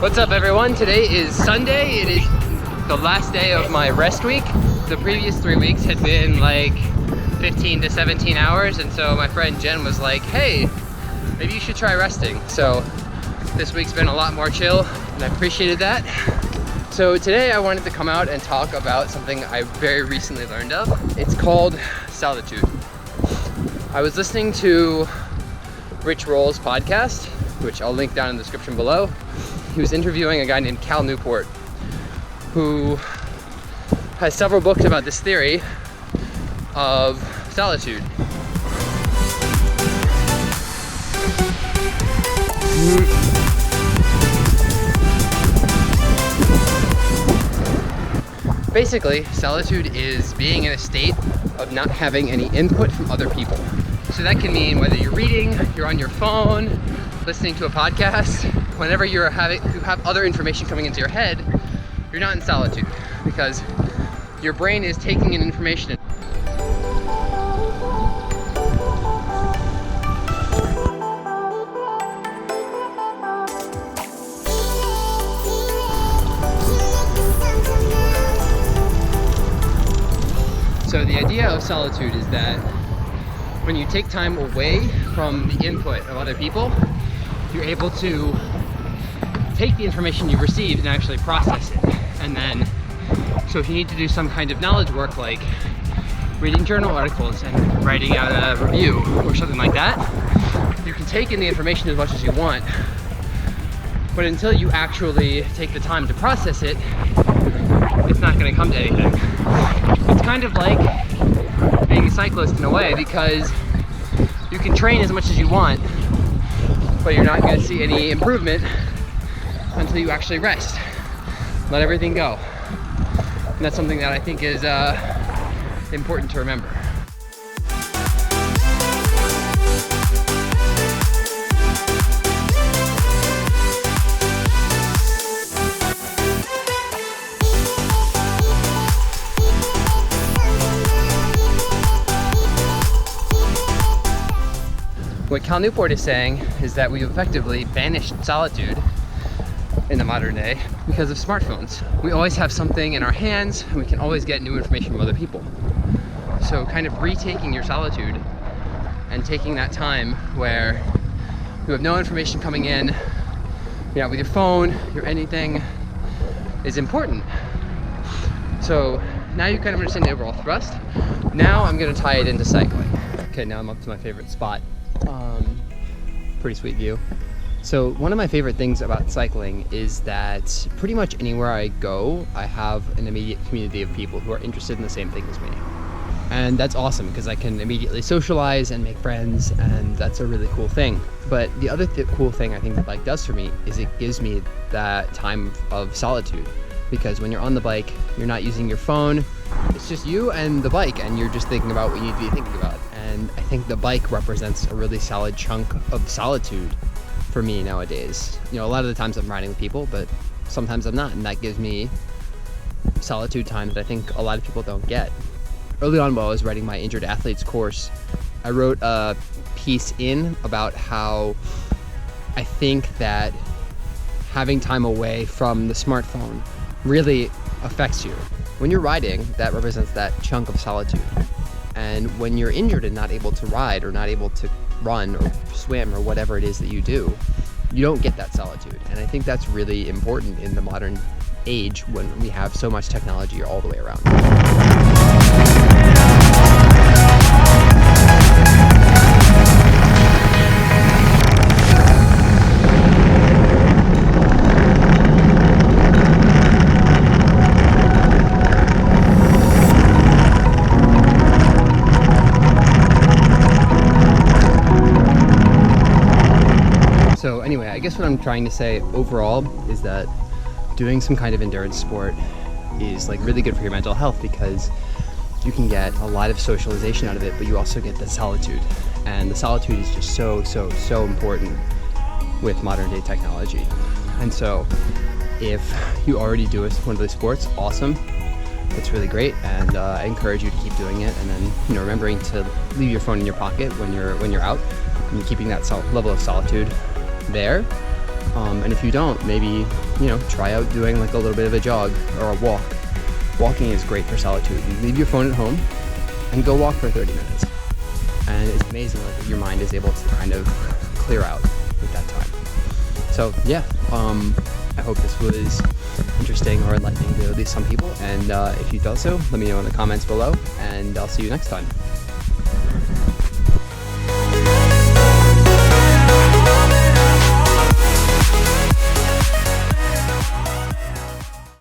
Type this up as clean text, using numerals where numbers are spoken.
What's up, everyone? Today is Sunday. It is the last day of my rest week. The previous 3 weeks had been like 15 to 17 hours, and so my friend Jen was like, hey, maybe you should try resting. So this week's been a lot more chill, and I appreciated that. So today I wanted to come out and talk about something I very recently learned of. It's called solitude. I was listening to Rich Roll's podcast, which I'll link down in the description below. He was interviewing a guy named Cal Newport, who has several books about this theory of solitude. Basically, solitude is being in a state of not having any input from other people. So that can mean whether you're reading, you're on your phone, listening to a podcast, whenever you have other information coming into your head, you're not in solitude because your brain is taking in information. So the idea of solitude is that when you take time away from the input of other people, you're able to take the information you've received and actually process it. And then, so if you need to do some kind of knowledge work like reading journal articles and writing out a review or something like that, you can take in the information as much as you want, but until you actually take the time to process it, it's not going to come to anything. It's kind of like being a cyclist in a way, because you can train as much as you want, but you're not going to see any improvement until you actually rest. Let everything go. And that's something that I think is important to remember. What Cal Newport is saying is that we've effectively banished solitude in the modern day because of smartphones. We always have something in our hands, and we can always get new information from other people. So kind of retaking your solitude and taking that time where you have no information coming in, you're not with your phone, you're anything, is important. So now you kind of understand the overall thrust. Now I'm going to tie it into cycling. Okay, now I'm up to my favorite spot. Pretty sweet view. So one of my favorite things about cycling is that pretty much anywhere I go, I have an immediate community of people who are interested in the same thing as me. And that's awesome because I can immediately socialize and make friends, and that's a really cool thing. But the other cool thing I think the bike does for me is it gives me that time of solitude. Because when you're on the bike, you're not using your phone, it's just you and the bike, and you're just thinking about what you need to be thinking about. And I think the bike represents a really solid chunk of solitude for me nowadays. You know, a lot of the times I'm riding with people, but sometimes I'm not, and that gives me solitude time that I think a lot of people don't get. Early on while I was writing my Injured Athletes course, I wrote a piece about how I think that having time away from the smartphone really affects you. When you're riding, that represents that chunk of solitude. And when you're injured and not able to ride or not able to run or swim or whatever it is that you do, you don't get that solitude. And I think that's really important in the modern age when we have so much technology all the way around. So anyway, I guess what I'm trying to say overall is that doing some kind of endurance sport is like really good for your mental health because you can get a lot of socialization out of it, but you also get the solitude. And the solitude is just so important with modern day technology. And so if you already do one of those sports, awesome. It's really great, and I encourage you to keep doing it. And then, remembering to leave your phone in your pocket when you're out, and keeping that level of solitude there. And if you don't, maybe, you know, try out doing like a little bit of a jog or a walk. Walking is great for solitude. You leave your phone at home and go walk for 30 minutes. And it's amazing, like, your mind is able to kind of clear out with that time. So yeah, I hope this was interesting or enlightening to at least some people. And if you thought so, let me know in the comments below, and I'll see you next time.